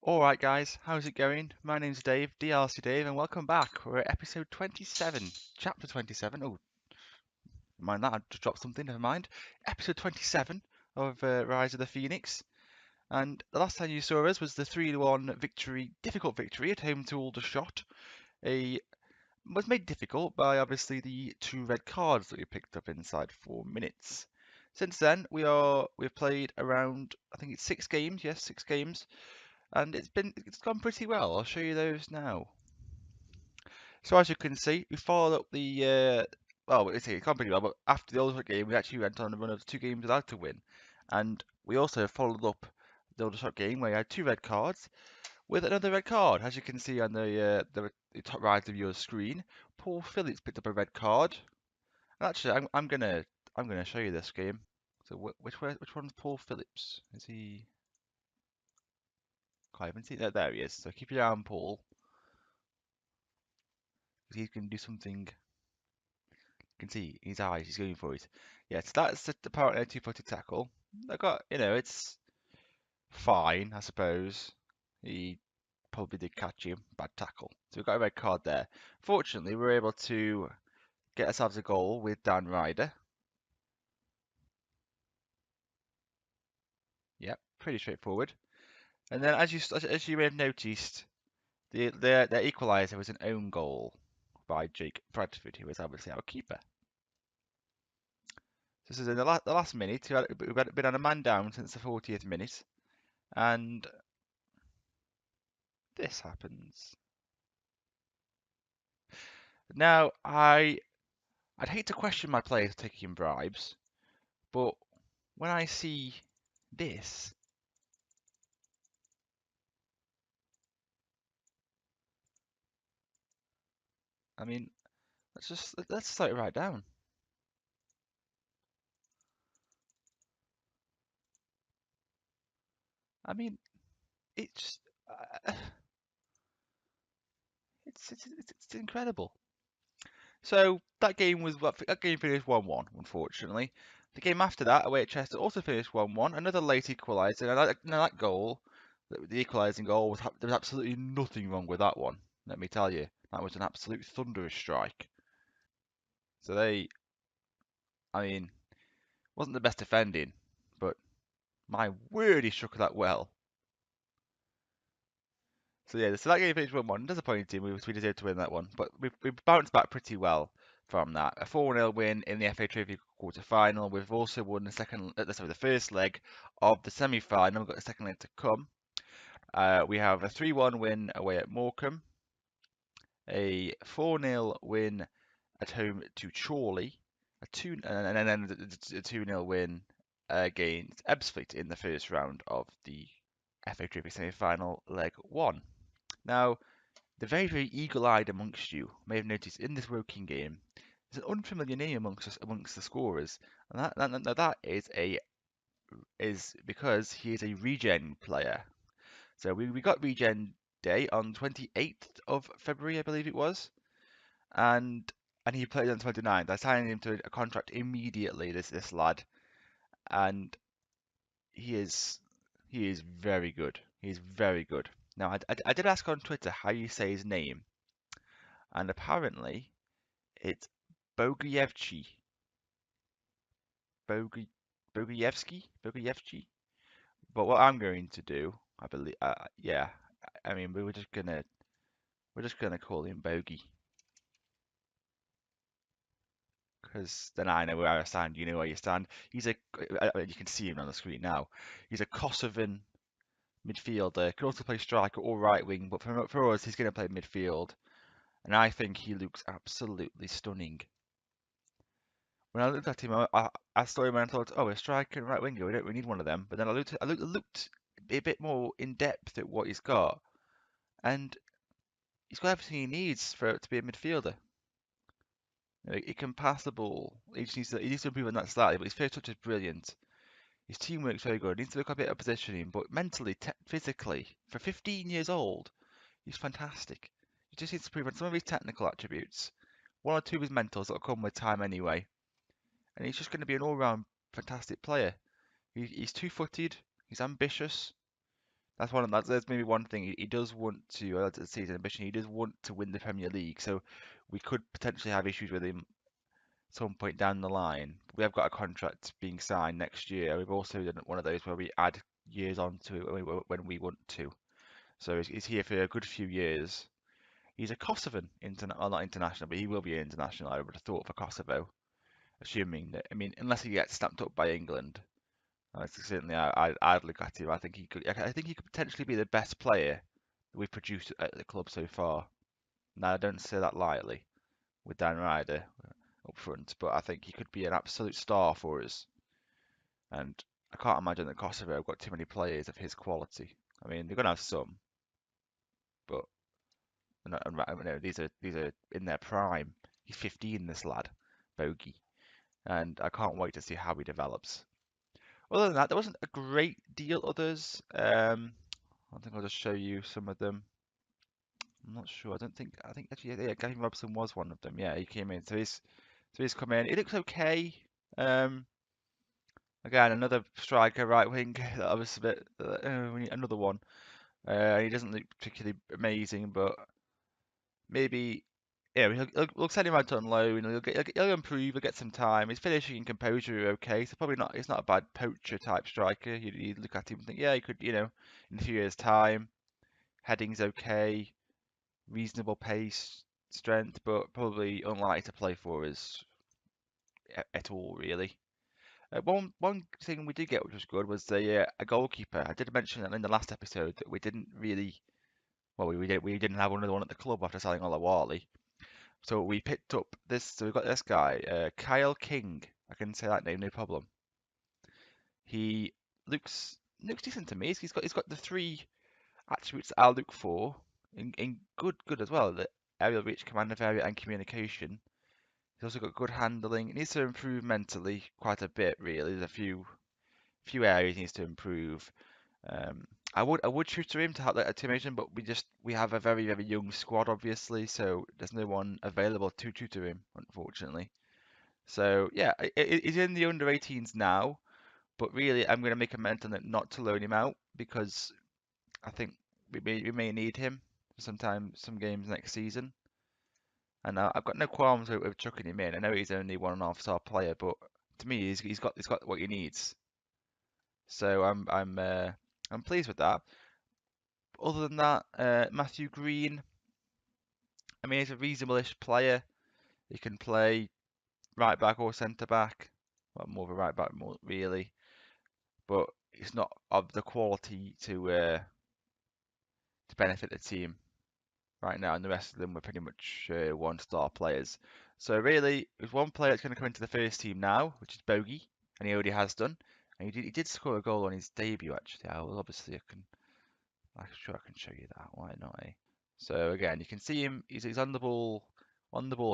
Alright guys, how's it going? My name's Dave, DRC Dave, and welcome back. We're at episode 27, chapter 27. Oh, mind that, I just dropped something, never mind. Episode 27 of Rise of the Phoenix. And the last time you saw us was the 3-1 victory, difficult victory at home to Aldershot. Was made difficult by obviously the 2 red cards that we picked up inside 4 minutes. Since then, we've played around, I think it's 6 games, yes, 6 games. And it's gone pretty well. I'll show you those now. So as you can see, we followed up well, it's gone pretty well, but after the Aldershot game, we actually went on a run of 2 games without a win. And we also followed up the Aldershot game where we had 2 red cards with another red card. As you can see on the top right of your screen, Paul Phillips picked up a red card. And actually, I'm gonna show you this game. So which one's Paul Phillips? Is he? Can't even see. There he is. So keep your eye on Paul. He can do something. You can see his eyes. He's going for it. Yes, that's apparently a two-footed tackle. I got, it's fine, I suppose. He probably did catch him. Bad tackle. So we've got a red card there. Fortunately, we were able to get ourselves a goal with Dan Ryder. Yep, pretty straightforward. And then, as you may have noticed, their equaliser was an own goal by Jake Bradford, who was obviously our keeper. This is in the last minute. We've been on a man down since the 40th minute, and this happens. Now, I'd hate to question my players taking bribes, but when I see this, I mean, let's slow it right down. I mean, it's uh, it's incredible. So that game finished 1-1, unfortunately. The game after that, away at Chester, also finished 1-1. Another late equaliser. Now that goal, the equalising goal, there was absolutely nothing wrong with that one. Let me tell you, that was an absolute thunderous strike. So I mean, wasn't the best defending, but my word, he struck that well. So yeah, so that game finished 1-1. Disappointing, we deserved to win that one, but we bounced back pretty well from that. A 4-0 win in the FA Trophy quarter-final. We've also won the first leg of the semi-final. We've got the second leg to come. We have a 3-1 win away at Morecambe, a 4-0 win at home to Chorley, and then a 2-0 win against Ebbsfleet in the first round of the FA Trophy semi-final leg 1. Now, the very, very eagle-eyed amongst you may have noticed in this Woking game, there's an unfamiliar name amongst the scorers, and that is because he is a regen player. So we got regen day on 28th of February, I believe it was, and he played on 29th. I signed him to a contract immediately. This lad, and he is very good. He's very good. Now I did ask on Twitter how you say his name, and apparently it's Bogievchi. Bogi Bogievsky. But what I'm going to do, I believe, yeah, I mean, we're just gonna call him Bogey, because then I know where I stand. You know where you stand. You can see him on the screen now. He's a Kosovan midfielder. Can also play striker or right wing, but for us, he's going to play midfield, and I think he looks absolutely stunning. When I looked at him, I saw him and I thought, oh, a striker and right winger, we don't really need one of them. But then I looked a bit more in depth at what he's got, and he's got everything he needs to be a midfielder. He can pass the ball. He needs to improve on that slightly, but his first touch is brilliant. His teamwork's very good. He needs to look a bit of positioning, but mentally, physically, for 15 years old, he's fantastic. He just needs to improve on some of his technical attributes. One or two of his mentals that'll come with time anyway. And he's just going to be an all-round fantastic player. He's two-footed. He's ambitious. That's maybe one thing he does want to. Let's see his ambition. He does want to win the Premier League, so we could potentially have issues with him some point down the line. We have got a contract being signed next year. We've also done one of those where we add years onto it when we want to. So he's here for a good few years. He's a Kosovan, well, not international, but he will be international, I would have thought, for Kosovo, assuming that, I mean, unless he gets snapped up by England. Certainly, I'd look at him. I think he could potentially be the best player that we've produced at the club so far. Now, I don't say that lightly with Dan Ryder up front, but I think he could be an absolute star for us. And I can't imagine that Kosovo have got too many players of his quality. I mean, they're going to have some, but these are in their prime. He's 15, this lad, Bogey, and I can't wait to see how he develops. Other than that, there wasn't a great deal others. I think I'll just show you some of them. I'm not sure. I think actually, yeah, Gavin Robson was one of them. Yeah, he came in. So he's come in. He looks okay. Um, Again, another striker, right wing. That was a bit. We need another one. He doesn't look particularly amazing, but maybe. Yeah, we'll send him out on loan. He'll improve. He'll get some time. His finishing and composure are okay. So probably not. He's not a bad poacher type striker. You'd look at him and think, yeah, he could. In a few years' time, heading's okay, reasonable pace, strength, but probably unlikely to play for us at all, really. One thing we did get, which was good, was a goalkeeper. I did mention that in the last episode that we didn't really, well, we didn't have another one at the club after selling Olawale. So we picked up this. So we got this guy, Kyle King. I can say that name, no problem. He looks decent to me. He's got the three attributes that I'll look for in good as well. The aerial reach, command of area, and communication. He's also got good handling. He needs to improve mentally quite a bit, really. There's a few areas he needs to improve. I would tutor him to help that team, but we have a very young squad, obviously, so there's no one available to tutor him, unfortunately. So yeah, he's in the under 18s now, but really I'm going to make a mental note not to loan him out because I think we may need him some games next season. And I've got no qualms with chucking him in. I know he's only 1.5 star player, but to me he's got what he needs. So I'm pleased with that. Other than that, Matthew Green, I mean, he's a reasonable-ish player. He can play right back or centre back. Well, more of a right back, more really, but he's not of the quality to benefit the team right now. And the rest of them were pretty much 1-star players. So really, there's one player that's going to come into the first team now, which is Bogey, and he already has done. And he did score a goal on his debut actually. I'm sure I can show you that. Why not? Eh? So again, you can see him. He's on the ball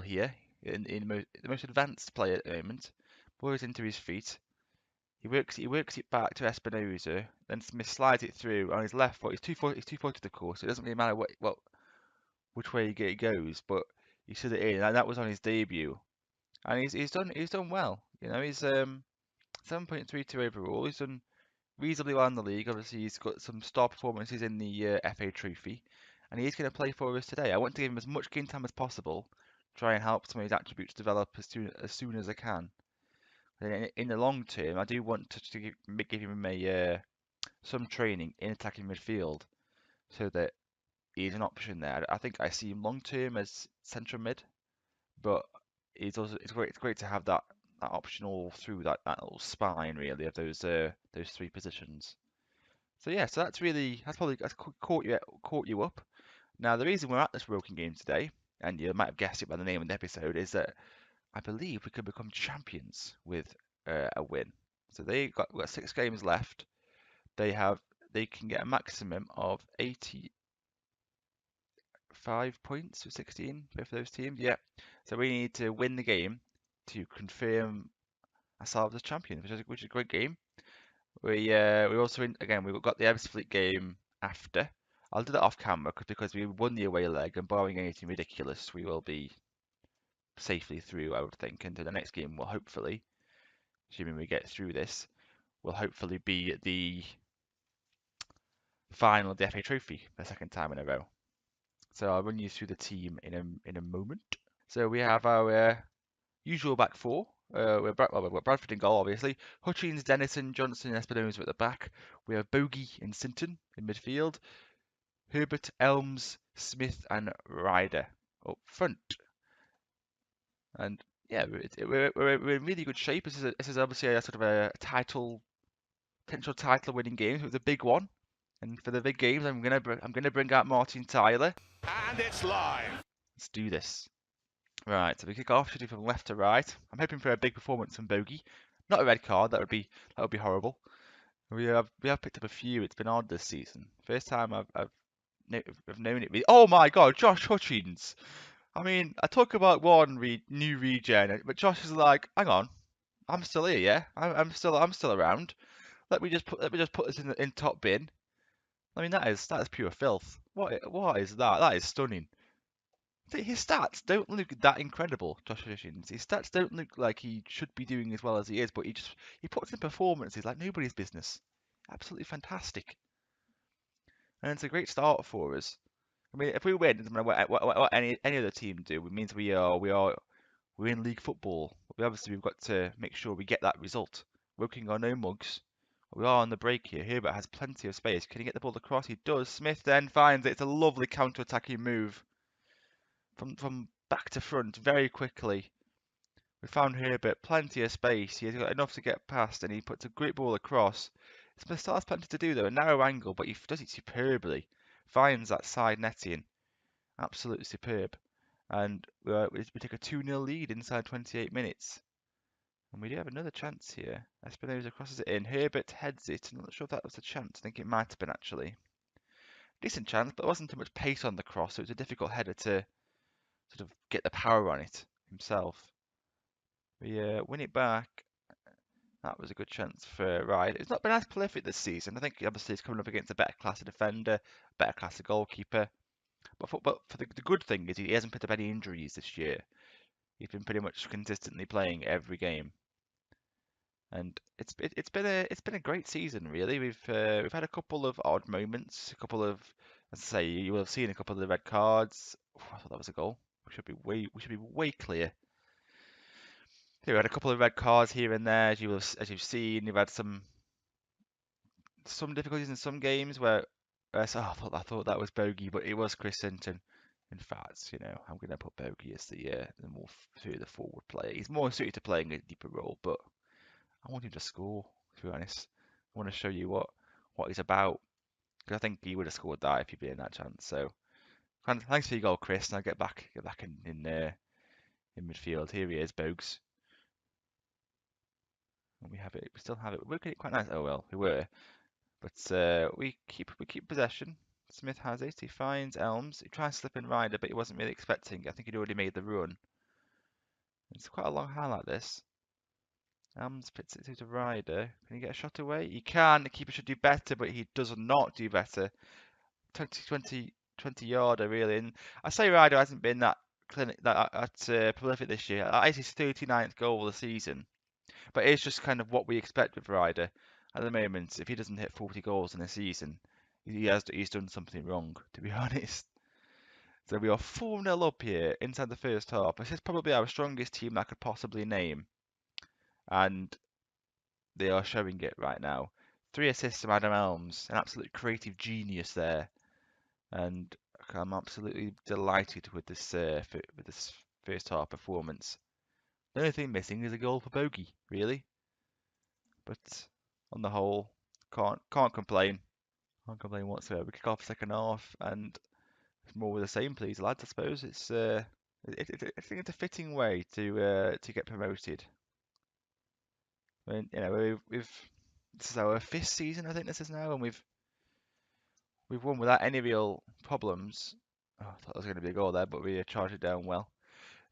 here in the most advanced player at the moment. Ball is into his feet. He works it back to Espinoza. Then Smith slides it through on his left foot. He's two-footed, of course. So it doesn't really matter which way he goes, but he stood it in. And that was on his debut, and he's done well. He's 7.32 overall. He's done reasonably well in the league. Obviously, he's got some star performances in the FA Trophy, and he's going to play for us today. I want to give him as much game time as possible, try and help some of his attributes develop as soon as I can. And in the long term, I do want to give him some training in attacking midfield, so that he's an option there. I think I see him long term as central mid, but it's great to have that option all through that little spine really of those three positions. So yeah, that's caught you up. Now the reason we're at this Woking game today, and you might have guessed it by the name of the episode, is that I believe we could become champions with a win. So we've got 6 games left. They can get a maximum of 85 points with 16, both of those teams. Yeah. So we need to win the game to confirm ourselves as champions, which is a great game. We also again we've got the Ebbsfleet game after. I'll do that off camera because we won the away leg, and barring anything ridiculous, we will be safely through, I would think. And the next game will hopefully, assuming we get through this, will hopefully be the final of the FA Trophy for the second time in a row. So I'll run you through the team in a moment. So we have our usual back four. We've got Bradford in goal, obviously. Hutchins, Dennison, Johnson, and Espinosa at the back. We have Bogey and Sinton in midfield. Herbert, Elms, Smith, and Ryder up front. And yeah, we're in really good shape. This is obviously a sort of a potential title winning game. It was a big one. And for the big games, I'm gonna bring out Martin Tyler. And it's live. Let's do this. Right, so we kick off, shooting from left to right. I'm hoping for a big performance from Bogey. Not a red card, that would be horrible. We have picked up a few. It's been odd this season. First time I've known it. Oh my God, Josh Hutchins. I mean, I talk about new regen, but Josh is like, hang on, I'm still here, yeah. I'm still around. Let me just put this in top bin. I mean, that is pure filth. What is that? That is stunning. His stats don't look that incredible, Josh Hutchins. His stats don't look like he should be doing as well as he is, but he puts in performances like nobody's business. Absolutely fantastic, and it's a great start for us. I mean, if we win, it doesn't matter what any other team do. It means we're in league football. We've got to make sure we get that result. Working on no mugs. We are on the break here. Herbert has plenty of space. Can he get the ball across? He does. Smith then finds it. It's a lovely counter-attacking move from back to front very quickly. We found Herbert plenty of space. He's got enough to get past, and he puts a great ball across. Smith still has plenty to do though. A narrow angle, but he does it superbly. Finds that side netting. Absolutely superb. And we take a 2-0 lead inside 28 minutes. And we do have another chance here. Espinosa crosses it in. Herbert heads it. I'm not sure if that was a chance. I think it might have been actually. Decent chance, but there wasn't too much pace on the cross, so it was a difficult header to sort of get the power on it himself. We win it back. That was a good chance for Ryder. It's not been as prolific this season. I think obviously he's coming up against a better class of defender, better class of goalkeeper. But for the good thing is he hasn't picked up any injuries this year. He's been pretty much consistently playing every game, and it's been a great season really. We've had a couple of odd moments, a couple of, as I say, you will have seen a couple of the red cards. I thought that was a goal. We should be way clear. We had a couple of red cards here and there, as you've seen. You've had some difficulties in some games where so I thought that was Bogey, but it was Chris Sinton. In fact, I'm going to put Bogey as the more the forward player. He's more suited to playing a deeper role, but I want him to score. To be honest, I want to show you what he's about, because I think he would have scored that if he'd been in that chance. So, thanks for your goal, Chris. Now get back in midfield. Here he is, Bogues. And we have it. We still have it. We're getting it quite nice. Oh well, we were. But we keep possession. Smith has it. He finds Elms. He tries to slip in Ryder, but he wasn't really expecting. I think he'd already made the run. It's quite a long highlight, this. Elms puts it through to Ryder. Can he get a shot away? He can. The keeper should do better, but he does not do better. 20 yarder really. And I say Ryder hasn't been that prolific this year. That is his 39th goal of the season. But it's just kind of what we expect with Ryder. At the moment, if he doesn't hit 40 goals in a season, he's done something wrong, to be honest. So we are 4-0 up here inside the first half. This is probably our strongest team I could possibly name. And they are showing it right now. 3 assists from Adam Elms, an absolute creative genius there. And I'm absolutely delighted with this first half performance. The only thing missing is a goal for Bogey, really. But on the whole, can't complain. Can't complain whatsoever. We kick off the second half, and it's more with the same, please, lads. I suppose I think it's a fitting way to get promoted. I mean, this is our 5th season, I think this is now, and we've won without any real problems. Oh, I thought there was going to be a goal there, but we charged it down well.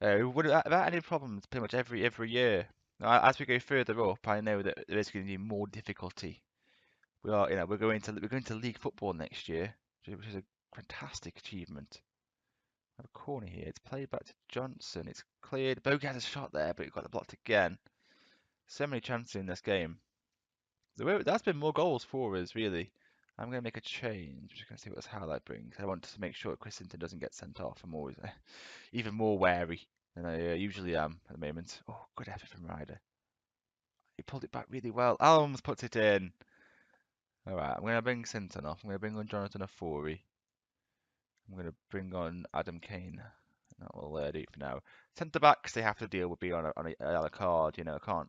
We've won without any problems pretty much every year. Now, as we go further up, I know that there is going to be more difficulty. We're going to league football next year, which is a fantastic achievement. I have a corner here. It's played back to Johnson. It's cleared. Bogey has a shot there, but it got blocked again. So many chances in this game. That's been more goals for us, really. I'm going to make a change. I'm just going to see what this highlight brings. I want to make sure Christensen doesn't get sent off. I'm always even more wary than I usually am at the moment. Oh, good effort from Ryder. He pulled it back really well. Alms puts it in. All right, I'm going to bring Sinton off. I'm going to bring on Jonathan Ofori. I'm going to bring on Adam Kane. That will do it for now. Centre backs, they have to deal with being on a yellow card. You know, I can't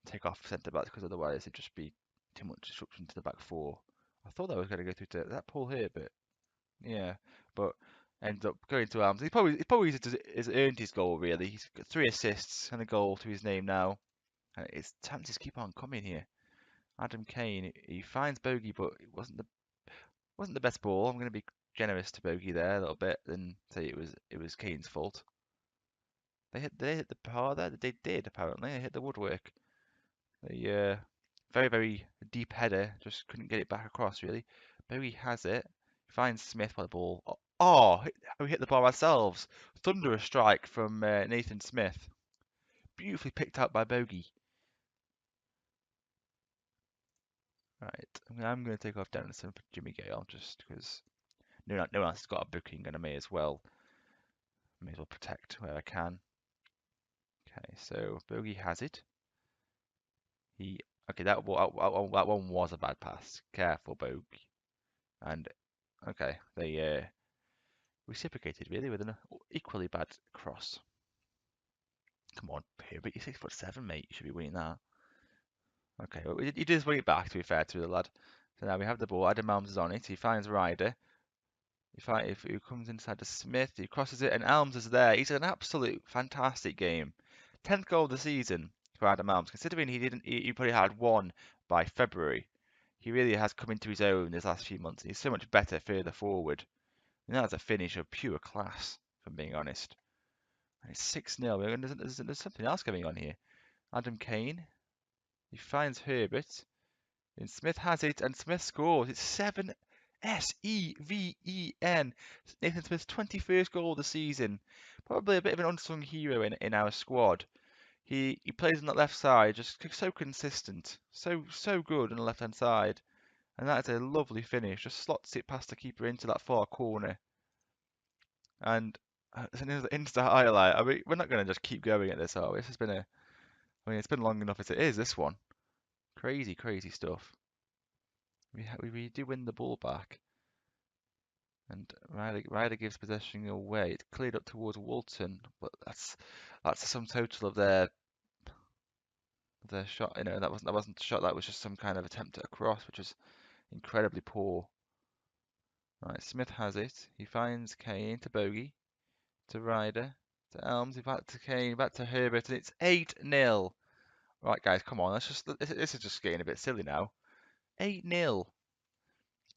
take off centre backs because otherwise it'd just be too much disruption to the back four. I thought that was going to go through to that Paul here, but yeah, but ends up going to Alms. He probably has earned his goal really. He's got 3 assists and a goal to his name now. And his chances keep on coming here. Adam Kane, he finds Bogey, but it wasn't the best ball. I'm going to be generous to Bogey there a little bit and say it was Kane's fault. They hit the par there. They did apparently. They hit the woodwork. They very deep header. Just couldn't get it back across really. Bogey has it. Finds Smith by the ball. Oh, we hit the bar ourselves. Thunderous strike from Nathan Smith. Beautifully picked up by Bogey. Right, I'm going to take off Dennison for Jimmy Gale just because no one else has got a booking and I may as well protect where I can. Okay, so Bogey has it. Okay, that one was a bad pass. Careful, Bogey. And okay, they reciprocated really with an equally bad cross. Come on, but you're 6'7", mate. You should be winning that. Okay, well, he does win it back, to be fair to the lad. So now we have the ball. Adam Elms is on it. He finds Ryder. If he comes inside to Smith, he crosses it, and Elms is there. He's an absolute fantastic game. 10th goal of the season for Adam Elms. Considering he probably had one by February. He really has come into his own this last few months. He's so much better further forward. And that's a finish of pure class, if I'm being honest. And it's 6-0. There's something else going on here. Adam Kane. He finds Herbert. And Smith has it, and Smith scores. It's 7 Seven. Nathan Smith's 21st goal of the season. Probably a bit of an unsung hero in our squad. He plays on that left side, just so consistent. So good on the left hand side. And that is a lovely finish. Just slots it past the keeper into that far corner. And it's an instant highlight. I mean, we're not going to just keep going at this, are we? It's been long enough as it is, this one. Crazy stuff. We do win the ball back. And Ryder gives possession away. It's cleared up towards Walton, but that's the sum total of their shot. You know, that wasn't a shot. That was just some kind of attempt at a cross, which was incredibly poor. Right, Smith has it. He finds Kane to Bogey, to Ryder, to Elms, back to Kane, back to Herbert, and it's 8-0. Right, guys, come on. This is just getting a bit silly now. 8-0.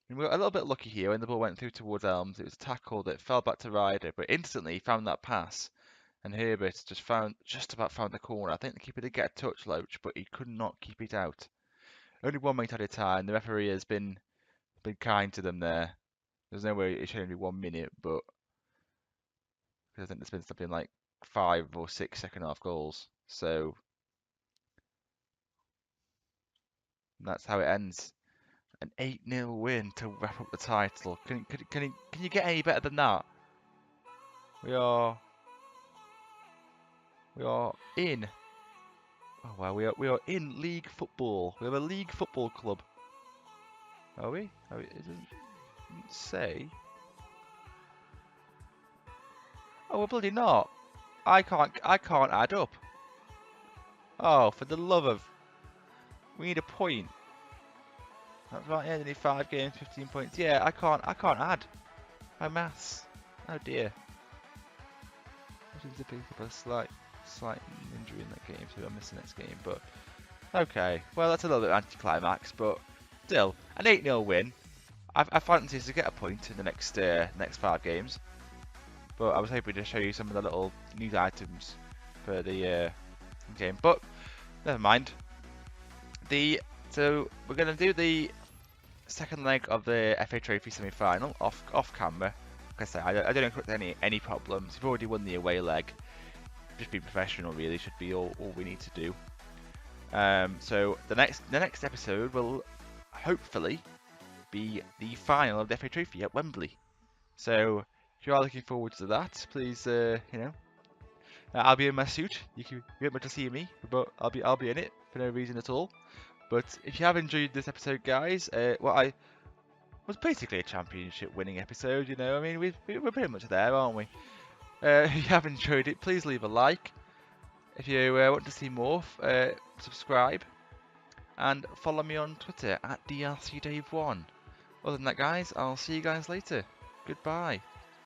And we got a little bit lucky here when the ball went through towards Elms. It was tackled, it fell back to Ryder, but instantly he found that pass. And Herbert just about found the corner. I think the keeper did get a touch, Loach, but he could not keep it out. Only 1 minute at a time. The referee has been kind to them there. There's no way it should only be 1 minute, but because I think there's been something like 5 or 6 second half goals. So that's how it ends. An 8-0 win to wrap up the title. Can you get any better than that? We are in. Oh wow, we are in league football. We have a league football club. Are we? It doesn't say. Oh, we're bloody not. I can't add up. Oh, for the love of. We need a point. That's right, yeah, they need 5 games, 15 points. Yeah, I can't add. My maths. Oh dear. I seem to pick up a slight injury in that game, so I miss the next game. But okay, well that's a little bit anticlimax, but still an 8-0 win. I fancy us to get a point in the next 5 games. But I was hoping to show you some of the little news items for the game, but never mind. So we're gonna do the second leg of the FA Trophy semi-final off camera. Like I say, I don't expect any problems. We've already won the away leg. Just be professional, really, should be all we need to do. So the next episode will hopefully be the final of the FA Trophy at Wembley. So if you are looking forward to that, please, I'll be in my suit. You won't be able to see me, but I'll be in it for no reason at all. But if you have enjoyed this episode, guys, I was basically a championship winning episode. You know, I mean, we're pretty much there, aren't we? If you have enjoyed it, please leave a like. If you want to see more, subscribe and follow me on Twitter at DRCDave1. Other than that, guys, I'll see you guys later. Goodbye.